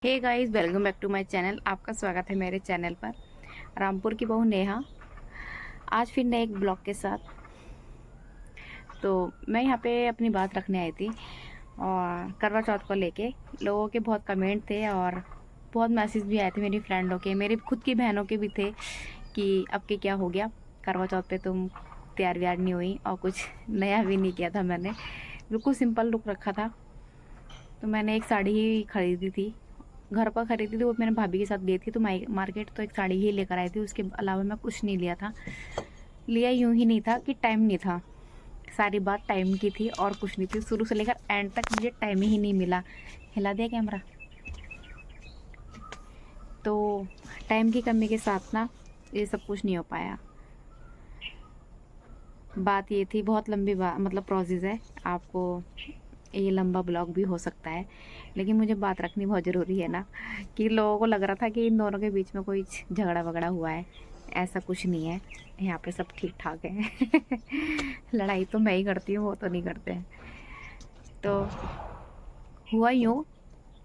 Hey guys, welcome back to my channel. आपका स्वागत है मेरे चैनल पर। रामपुर की बहू नेहा आज फिर नए एक ब्लॉग के साथ। तो मैं यहाँ पे अपनी बात रखने आई थी और करवा चौथ को लेके लोगों के बहुत कमेंट थे और बहुत मैसेज भी आए थे मेरी फ्रेंडों के, मेरी खुद की बहनों के भी थे कि अब के क्या हो गया, करवा चौथ पे तुम तैयार व्यार नहीं हुई और कुछ नया भी नहीं किया था। मैंने बिल्कुल सिंपल लुक रखा था। तो मैंने एक साड़ी ही खरीदी थी, घर पर खरीदी थी। वो मैंने भाभी के साथ गई थी तो मार्केट, तो एक साड़ी ही लेकर आई थी। उसके अलावा मैं कुछ नहीं लिया था। लिया यूं ही नहीं था कि टाइम नहीं था, सारी बात टाइम की थी और कुछ नहीं थी। शुरू से लेकर एंड तक मुझे टाइम ही नहीं मिला। हिला दिया कैमरा। तो टाइम की कमी के साथ ना ये सब कुछ नहीं हो पाया। बात ये थी, बहुत लंबी बात, मतलब प्रोसेस है। आपको ये लंबा ब्लॉग भी हो सकता है, लेकिन मुझे बात रखनी बहुत ज़रूरी है ना, कि लोगों को लग रहा था कि इन दोनों के बीच में कोई झगड़ा वगड़ा हुआ है। ऐसा कुछ नहीं है, यहाँ पे सब ठीक ठाक है। लड़ाई तो मैं ही करती हूँ, वो तो नहीं करते हैं। तो हुआ यूँ,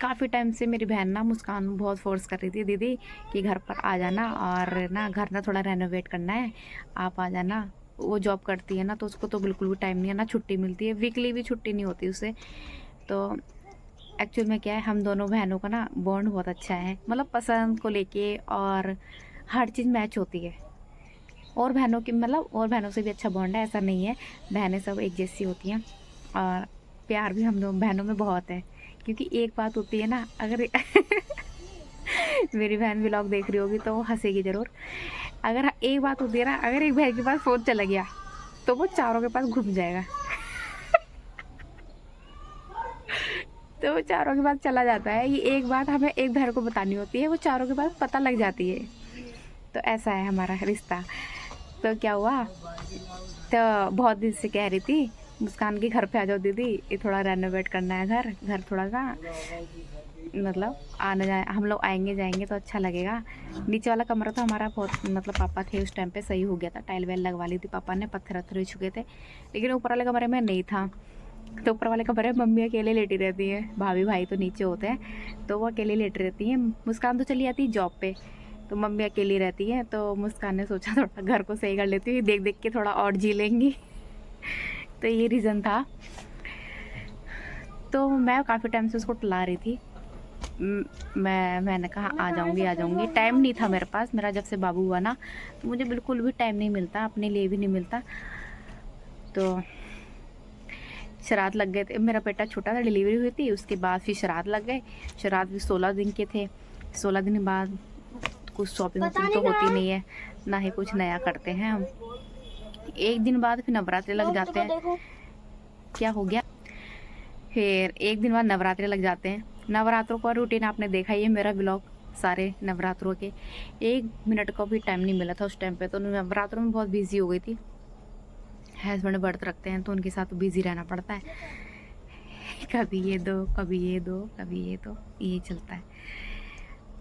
काफ़ी टाइम से मेरी बहन ना, मुस्कान, बहुत फोर्स कर रही थी, दीदी कि घर पर आ जाना और ना घर ना थोड़ा रेनोवेट करना है, आप आ जाना। वो जॉब करती है ना, तो उसको तो बिल्कुल भी टाइम नहीं है, ना छुट्टी मिलती है, वीकली भी छुट्टी नहीं होती उसे। तो एक्चुअल में क्या है, हम दोनों बहनों का ना बॉन्ड बहुत अच्छा है, मतलब पसंद को लेके और हर चीज़ मैच होती है। और बहनों की, मतलब और बहनों से भी अच्छा बॉन्ड है, ऐसा नहीं है। बहनें सब एक जैसी होती हैं और प्यार भी हम दोनों बहनों में बहुत है। क्योंकि एक बात होती है ना, अगर मेरी बहन व्लॉग देख रही होगी तो वो हंसेगी ज़रूर। अगर एक बात होती है ना, अगर एक बहन के पास फ़ोन चला गया तो वो चारों के पास घूम जाएगा। तो वो चारों के पास चला जाता है। ये एक बात हमें एक बहन को बतानी होती है, वो चारों के पास पता लग जाती है। तो ऐसा है हमारा रिश्ता। तो क्या हुआ, तो बहुत दिन से कह रही थी मुस्कान के घर पे आ जाओ दीदी, ये थोड़ा रेनोवेट करना है, घर घर थोड़ा सा, मतलब आने जाए, हम लोग आएंगे जाएंगे तो अच्छा लगेगा। नीचे वाला कमरा तो हमारा बहुत, मतलब पापा थे उस टाइम पे, सही हो गया था, टाइल वाइल लगवा ली थी पापा ने, पत्थर वत्थर हो चुके थे। लेकिन ऊपर वाले कमरे में नहीं था। तो ऊपर वाले कमरे में मम्मी अकेले लेटी रहती है, भाभी भाई तो नीचे होते हैं, तो वो अकेले लेटी रहती है। मुस्कान तो चली जाती है जॉब पे, तो मम्मी अकेली रहती है। तो मुस्कान ने सोचा थोड़ा घर को सही कर लेती हूँ, देख देख के थोड़ा और जी लेंगी। तो ये रीज़न था। तो मैं काफ़ी टाइम से उसको टला रही थी। मैंने कहा आ जाऊँगी आ जाऊँगी, टाइम नहीं था मेरे पास। मेरा जब से बाबू हुआ ना, तो मुझे बिल्कुल भी टाइम नहीं मिलता, अपने लिए भी नहीं मिलता। तो श्राद्ध लग गए थे, मेरा बेटा छोटा था, डिलीवरी हुई थी, उसके बाद फिर श्राद्ध लग गए। श्राद्ध भी 16 दिन के थे। 16 दिन बाद कुछ शॉपिंग वॉपिंग तो होती नहीं है, ना ही कुछ नया करते हैं हम। एक दिन बाद फिर नवरात्रे लग जाते हैं। क्या हो गया, फिर एक दिन बाद नवरात्रे लग जाते हैं। नवरात्रों का रूटीन आपने देखा ही है, मेरा ब्लॉग सारे नवरात्रों के। 1 मिनट का भी टाइम नहीं मिला था उस टाइम पे, तो नवरात्रों में बहुत बिजी हो गई थी। हस्बैंड व्रत रखते हैं तो उनके साथ बिजी रहना पड़ता है। कभी ये दो, कभी ये दो, कभी ये दो, ये चलता है।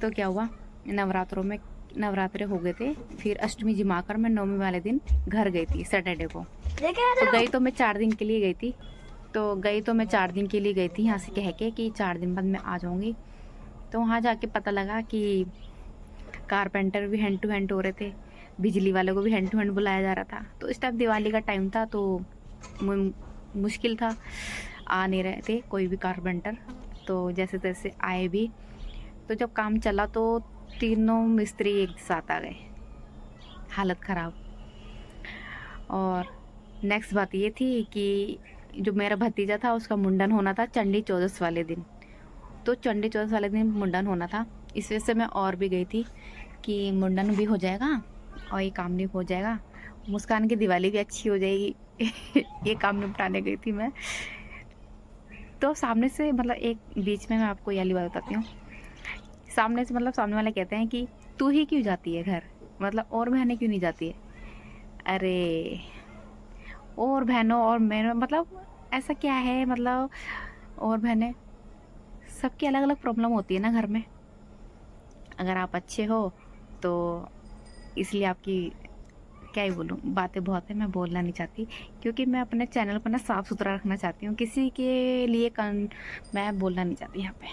तो क्या हुआ, नवरात्रों में, नवरात्रे हो गए थे, फिर अष्टमी जमा कर मैं नवमी वाले दिन घर गई थी, सैटरडे को। तो गई तो मैं 4 दिन के लिए गई थी। तो गई तो मैं 4 दिन के लिए गई थी, यहाँ से कह के कि 4 दिन बाद मैं आ जाऊँगी। तो वहाँ जाके पता लगा कि कारपेंटर भी हैंड टू हैंड हो रहे थे, बिजली वाले को भी हैंड टू हैंड बुलाया जा रहा था। तो इस टाइम दिवाली का टाइम था, तो मुश्किल था, आ नहीं रहे थे कोई भी कारपेंटर। तो जैसे तैसे आए भी। तो जब काम चला तो तीनों मिस्त्री एक साथ आ गए, हालत ख़राब। और नेक्स्ट बात ये थी कि जो मेरा भतीजा था उसका मुंडन होना था चंडी चौदस वाले दिन। तो चंडी चौदस वाले दिन मुंडन होना था, इस वजह से मैं और भी गई थी कि मुंडन भी हो जाएगा और ये काम भी हो जाएगा, मुस्कान की दिवाली भी अच्छी हो जाएगी। ये काम निपटाने गई थी मैं। तो सामने से, मतलब एक बीच में मैं आपको ये वाली बात बताती हूँ। सामने से, मतलब सामने वाले कहते हैं कि तू ही क्यों जाती है घर, मतलब और बहनें क्यों नहीं जाती है। अरे और बहनों और मैं, मतलब ऐसा क्या है, मतलब और बहनें, सबकी अलग अलग प्रॉब्लम होती है ना घर में। अगर आप अच्छे हो तो इसलिए आपकी, क्या ही बोलूँ, बातें बहुत है, मैं बोलना नहीं चाहती। क्योंकि मैं अपने चैनल पर ना साफ़ सुथरा रखना चाहती हूँ, किसी के लिए मैं बोलना नहीं चाहती यहाँ पे।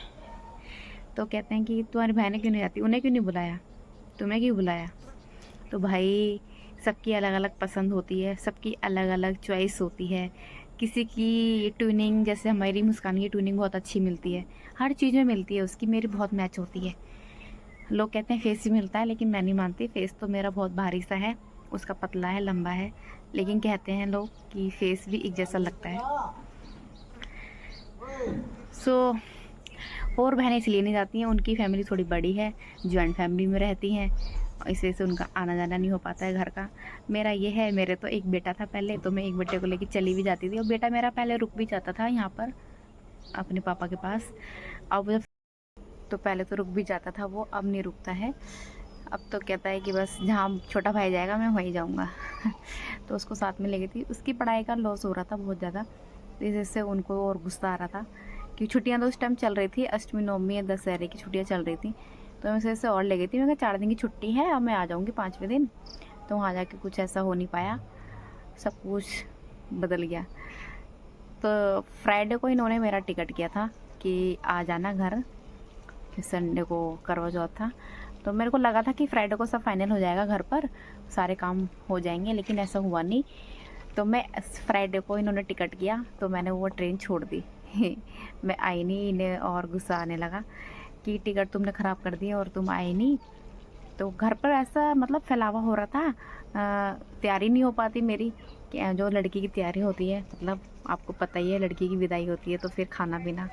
तो कहते हैं कि तुम्हारी बहनें क्यों नहीं आती, उन्हें क्यों नहीं बुलाया, तुम्हें क्यों बुलाया। तो भाई सबकी अलग अलग पसंद होती है, सबकी अलग अलग चॉइस होती है। किसी की ट्यूनिंग, जैसे हमारी मुस्कान की ट्यूनिंग बहुत अच्छी मिलती है, हर चीज़ में मिलती है उसकी, मेरी बहुत मैच होती है। लोग कहते हैं फेस ही मिलता है, लेकिन मैं नहीं मानती। फेस तो मेरा बहुत भारी सा है, उसका पतला है, लंबा है, लेकिन कहते हैं लोग कि फेस भी एक जैसा लगता है। सो और बहनें इसलिए नहीं जाती हैं, उनकी फैमिली थोड़ी बड़ी है, जॉइंट फैमिली में रहती हैं, इस वजह से उनका आना जाना नहीं हो पाता है घर का। मेरा ये है, मेरे तो एक बेटा था पहले, तो मैं एक बेटे को लेकर चली भी जाती थी, और बेटा मेरा पहले रुक भी जाता था यहाँ पर अपने पापा के पास। अब जब तो पहले तो रुक भी जाता था वो, अब नहीं रुकता है। अब तो कहता है कि बस जहाँ छोटा भाई जाएगा मैं वहीं जाऊँगा। तो उसको साथ में ले गई थी। उसकी पढ़ाई का लॉस हो रहा था बहुत ज़्यादा, तो इस वजह से उनको और गुस्सा आ रहा था कि छुट्टियाँ तो उस टाइम चल रही थी, अष्टमी नवमी या दशहरे की छुट्टियाँ चल रही थी। तो मैं इस वजह से और ले गई थी। मैं कहा 4 दिन की छुट्टी है, अब मैं आ जाऊँगी 5वें दिन। तो वहाँ जाके कुछ ऐसा हो नहीं पाया, सब कुछ बदल गया। तो फ्राइडे को इन्होंने मेरा टिकट किया था कि आ जाना घर, कि संडे को करवा चौथ था। तो मेरे को लगा था कि फ्राइडे को सब फाइनल हो जाएगा, घर पर सारे काम हो जाएंगे, लेकिन ऐसा हुआ नहीं। तो मैं फ्राइडे को इन्होंने टिकट किया, तो मैंने वो ट्रेन छोड़ दी। मैं आई नहीं, इन्हें और गुस्सा आने लगा कि टिकट तुमने ख़राब कर दी और तुम आई नहीं। तो घर पर ऐसा मतलब फैलावा हो रहा था, तैयारी नहीं हो पाती मेरी, कि जो लड़की की तैयारी होती है, मतलब आपको पता ही है लड़की की विदाई होती है तो फिर खाना पीना,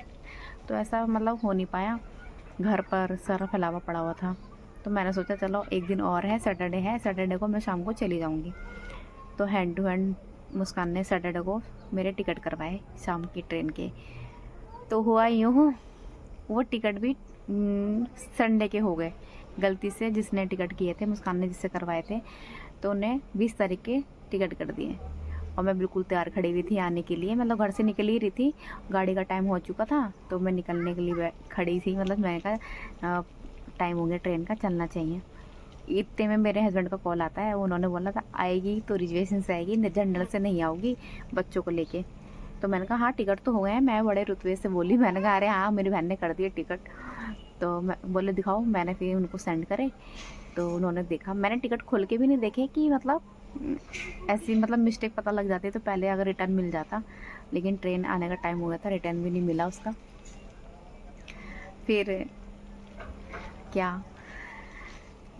तो ऐसा मतलब हो नहीं पाया। घर पर सारा फैलावा पड़ा हुआ था। तो मैंने सोचा चलो एक दिन और है, सैटरडे है, सैटरडे को मैं शाम को चली जाऊँगी। तो हैंड टू हैंड मुस्कान ने सैटरडे को मेरे टिकट करवाए शाम की ट्रेन के। तो हुआ यूँ, वो टिकट भी संडे के हो गए गलती से। जिसने टिकट किए थे, मुस्कान ने जिससे करवाए थे, तो उन्हें 20 तारीख के टिकट कर दिए। और मैं बिल्कुल तैयार खड़ी हुई थी आने के लिए, मतलब घर से निकल ही रही थी, गाड़ी का टाइम हो चुका था, तो मैं निकलने के लिए खड़ी थी। मतलब मैंने कहा टाइम हो गया ट्रेन का, चलना चाहिए। इतने में मेरे हस्बैंड का कॉल आता है, उन्होंने बोला था आएगी तो रिजर्वेशन से आएगी, जनरल से नहीं आओगी बच्चों को लेके। तो मैंने कहा हाँ टिकट तो हो गए हैं, मैं बड़े रुतबे से बोली। मैंने कहा अरे हाँ मेरी बहन ने कर दिए टिकट। तो मैं बोले दिखाओ, मैंने फिर उनको सेंड करे। तो उन्होंने देखा, मैंने टिकट खोल के भी नहीं देखे कि मतलब ऐसी मतलब मिस्टेक पता लग जाती है तो पहले अगर रिटर्न मिल जाता, लेकिन ट्रेन आने का टाइम हो गया था, रिटर्न भी नहीं मिला उसका। फिर क्या,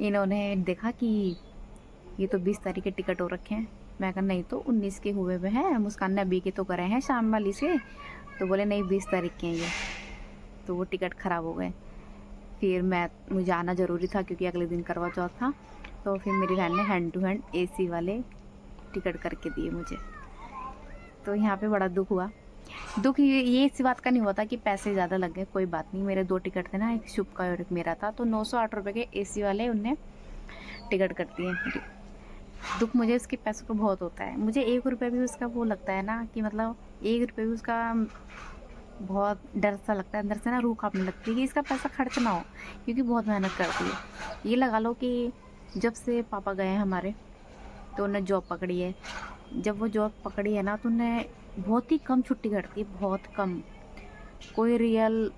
इन्होंने देखा कि ये तो 20 तारीख के टिकट हो रखे हैं। मैं कहा नहीं तो 19 के हुए हुए हैं, मुस्कान ने अभी के तो करे हैं शाम वाली से। तो बोले नहीं 20 तारीख के हैं ये। तो वो टिकट ख़राब हो गए। फिर मुझे आना ज़रूरी था क्योंकि अगले दिन करवा चौथ था। तो फिर मेरी बहन ने हैंड टू हैंड AC वाले टिकट करके दिए मुझे। तो यहाँ पे बड़ा दुख हुआ। दुख ये इस बात का नहीं हुआ था कि पैसे ज़्यादा लग गए, कोई बात नहीं। मेरे 2 टिकट थे ना, एक शुभ का और एक मेरा था, तो 908 रुपये के AC वाले उनने टिकट कर दिए। दुख मुझे उसके पैसों का बहुत होता है। मुझे 1 रुपये भी उसका वो लगता है ना कि मतलब 1 रुपये भी उसका बहुत डर सा लगता है, अंदर से ना रूह काँपने लगती है कि इसका पैसा खर्च ना हो, क्योंकि बहुत मेहनत करती है। ये लगा लो कि जब से पापा गए हैं हमारे, तो उन्हें जॉब पकड़ी है। जब वो जॉब पकड़ी है ना, तो उन्हें बहुत ही कम छुट्टी करती है, बहुत कम। कोई रियल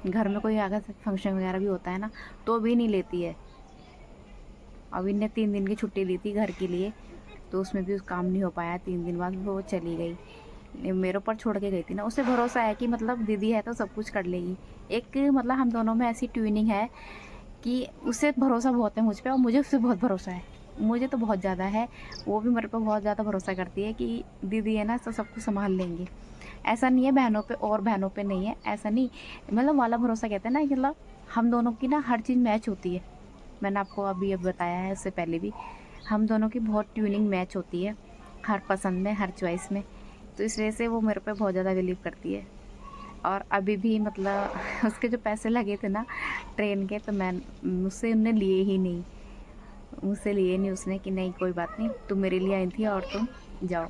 घर में कोई अगर फंक्शन वगैरह भी होता है ना, तो भी नहीं लेती है। अब इन्हें 3 दिन की छुट्टी दी थी घर के लिए, तो उसमें भी काम नहीं हो पाया। 3 दिन बाद वो चली गई, मेरे ऊपर छोड़ के गई थी ना। उसे भरोसा है कि मतलब दीदी है तो सब कुछ कर लेगी। एक मतलब हम दोनों में ऐसी ट्यूनिंग है कि उसे भरोसा बहुत है मुझ पे, और मुझे उससे बहुत भरोसा है। मुझे तो बहुत ज़्यादा है, वो भी मेरे पे बहुत ज़्यादा भरोसा करती है कि दीदी है ना तो सब कुछ संभाल लेंगे। ऐसा नहीं है बहनों पे और बहनों पे नहीं है, ऐसा नहीं, मतलब वाला भरोसा कहते हैं ना, मतलब हम दोनों की ना हर चीज़ मैच होती है। मैंने आपको अभी अब बताया है, उससे पहले भी हम दोनों की बहुत ट्यूनिंग मैच होती है, हर पसंद में, हर चॉइस में। तो इस वजह से वो मेरे पे बहुत ज़्यादा बिलीव करती है। और अभी भी मतलब उसके जो पैसे लगे थे ना ट्रेन के, तो मैं मुझसे उनने लिए ही नहीं, मुझसे लिए नहीं उसने कि नहीं कोई बात नहीं, तुम मेरे लिए आई थी और तुम जाओ।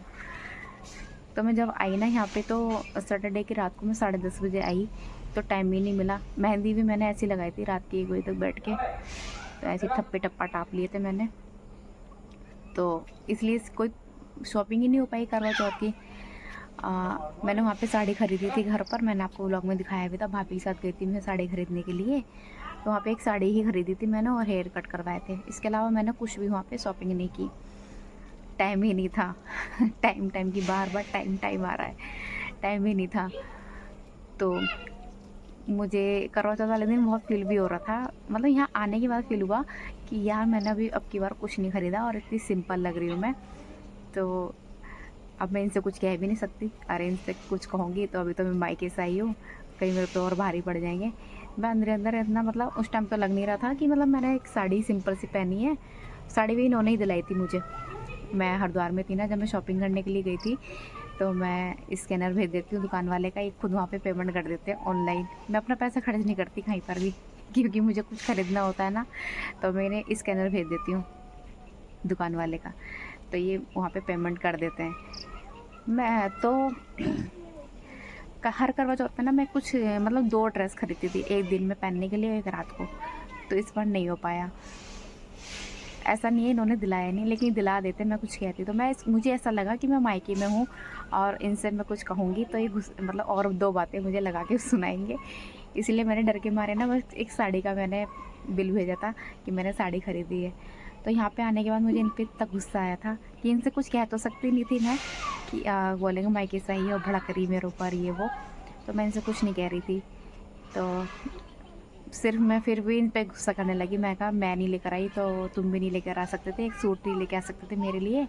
तो मैं जब आई ना यहाँ पे, तो सैटरडे की रात को मैं 10:30 बजे आई, तो टाइम ही नहीं मिला। मेहंदी भी मैंने ऐसी लगाई थी रात के 1 बजे तक बैठ के, तो ऐसे थप्पे टप्पा टाप लिए थे मैंने, तो इसलिए कोई शॉपिंग ही नहीं हो पाई करवा चौथ की। मैंने वहाँ पे साड़ी ख़रीदी थी घर पर, मैंने आपको व्लॉग में दिखाया भी था, भाभी के साथ गई थी मैं साड़ी ख़रीदने के लिए। तो वहाँ पे एक साड़ी ही ख़रीदी थी मैंने और हेयर कट करवाए थे। इसके अलावा मैंने कुछ भी वहाँ पे शॉपिंग नहीं की, टाइम ही नहीं था। टाइम की बार बार टाइम आ रहा है, टाइम ही नहीं था। तो मुझे करवा चौथ वाले दिन बहुत फील भी हो रहा था, मतलब यहाँ आने के बाद फील हुआ कि यार मैंने अभी अब की बार कुछ नहीं ख़रीदा और इतनी सिंपल लग रही हूँ मैं। तो अब मैं इनसे कुछ कह भी नहीं सकती, अरे इनसे कुछ कहूँगी तो अभी तो मैं मायके से आई हूँ, कहीं मेरे पे और भारी पड़ जाएंगे। मैं अंदर अंदर इतना, मतलब उस टाइम तो लग नहीं रहा था कि मतलब मैंने एक साड़ी सिंपल सी पहनी है। साड़ी भी इन्होंने ही दिलाई थी मुझे। मैं हरिद्वार में थी ना, जब मैं शॉपिंग करने के लिए गई थी, तो मैं स्कैनर भेज देती हूँ दुकान वाले का, एक खुद वहाँ पे पेमेंट कर देते हैं ऑनलाइन। मैं अपना पैसा खर्च नहीं करती कहीं पर भी, क्योंकि मुझे कुछ ख़रीदना होता है ना, तो मैंने स्कैनर भेज देती हूँ दुकान वाले का, तो ये वहाँ पे पेमेंट कर देते हैं। मैं तो हर करवा चौथ पे ना मैं कुछ मतलब 2 ड्रेस खरीदती थी, एक दिन में पहनने के लिए, एक रात को। तो इस बार नहीं हो पाया। ऐसा नहीं है इन्होंने दिलाया नहीं, लेकिन दिला देते मैं कुछ कहती तो मुझे ऐसा लगा कि मैं मायके में हूँ और इनसे मैं कुछ कहूँगी तो ये मतलब और 2 बातें मुझे लगा के सुनाएंगे। इसलिए मैंने डर के मारे ना बस एक साड़ी का मैंने बिल भेजा था कि मैंने साड़ी ख़रीदी है। तो यहाँ पे आने के बाद मुझे इन पर इतना गुस्सा आया था कि इनसे कुछ कह तो सकती नहीं थी मैं कि बोलेंगे मायके से आई है और भड़क रही मेरे ऊपर ये वो। तो मैं इनसे कुछ नहीं कह रही थी, तो सिर्फ मैं फिर भी इन पे गुस्सा करने लगी। मैं कहा मैं नहीं लेकर आई तो तुम भी नहीं लेकर आ सकते थे, एक सूट नहीं लेकर आ सकते थे मेरे लिए।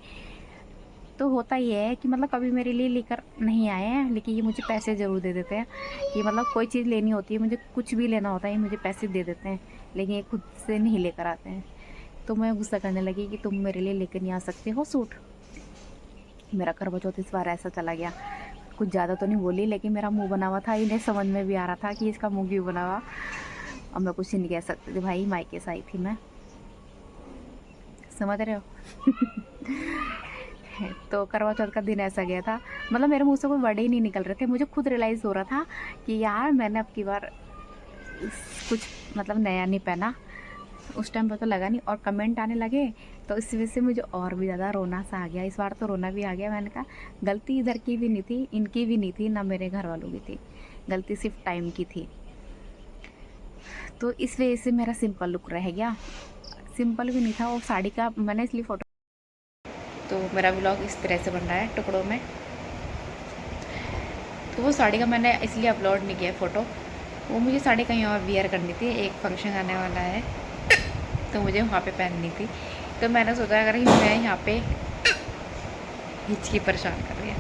तो होता ये है कि मतलब कभी मेरे लिए लेकर नहीं आए हैं, लेकिन ये मुझे पैसे ज़रूर दे देते हैं कि मतलब कोई चीज़ लेनी होती है, मुझे कुछ भी लेना होता है, ये मुझे पैसे दे देते हैं, लेकिन ये खुद से नहीं लेकर आते हैं। तो मैं गुस्सा करने लगी कि तुम मेरे लिए लेकर नहीं आ सकते हो सूट। मेरा करवा चौथ इस बार ऐसा चला गया। कुछ ज़्यादा तो नहीं बोली, लेकिन मेरा मुंह बना हुआ था, इन्हें समझ में भी आ रहा था कि इसका मुंह क्यों बना हुआ। अब मैं कुछ नहीं कह सकती थी भाई, मायके से आई थी मैं, समझ रहे हो। तो करवा चौथ का दिन ऐसा गया था, मतलब मेरे मुंह से कोई वर्ड ही नहीं निकल रहे थे। मुझे खुद रियलाइज़ हो रहा था कि यार मैंने अब की बार कुछ मतलब नया नहीं पहना। उस टाइम पर तो लगा नहीं, और कमेंट आने लगे तो इस वजह से मुझे और भी ज़्यादा रोना सा आ गया। इस बार तो रोना भी आ गया। मैंने कहा गलती इधर की भी नहीं थी, इनकी भी नहीं थी, ना मेरे घर वालों की थी, गलती सिर्फ टाइम की थी। तो इस वजह से मेरा सिंपल लुक रह गया। सिंपल भी नहीं था, वो साड़ी का मैंने इसलिए फ़ोटो। तो मेरा व्लॉग इस तरह से बन रहा है टुकड़ों में। तो वो साड़ी का मैंने इसलिए अपलोड नहीं किया फ़ोटो, वो मुझे साड़ी कहीं और वियर करनी थी, एक फंक्शन आने वाला है तो मुझे वहाँ पे पहननी थी। तो मैंने सोचा अगर मैं यहाँ पे हिचकी परेशान कर रही है,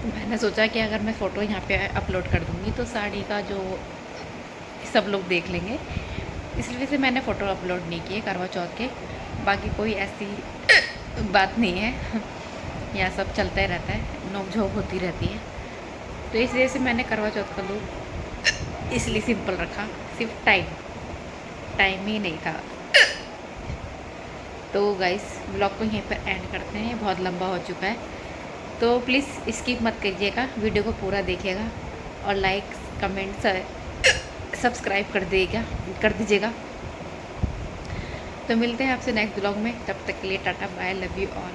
तो मैंने सोचा कि अगर मैं फ़ोटो यहाँ पे अपलोड कर दूँगी तो साड़ी का जो सब लोग देख लेंगे, इसलिए से मैंने फ़ोटो अपलोड नहीं किए करवा चौथ के। बाकी कोई ऐसी बात नहीं है, यहाँ सब चलता ही रहता है, नोक-झोंक होती रहती है। तो इस वजह से मैंने करवा चौथ का लुक इसलिए सिंपल रखा, सिर्फ टाइम ही नहीं था। तो गाइस ब्लॉग को यहीं पर एंड करते हैं, बहुत लंबा हो चुका है। तो प्लीज़ स्किप मत कीजिएगा, वीडियो को पूरा देखिएगा और लाइक कमेंट सब्सक्राइब कर दीजिएगा। तो मिलते हैं आपसे नेक्स्ट ब्लॉग में, तब तक के लिए tata bye, love you all.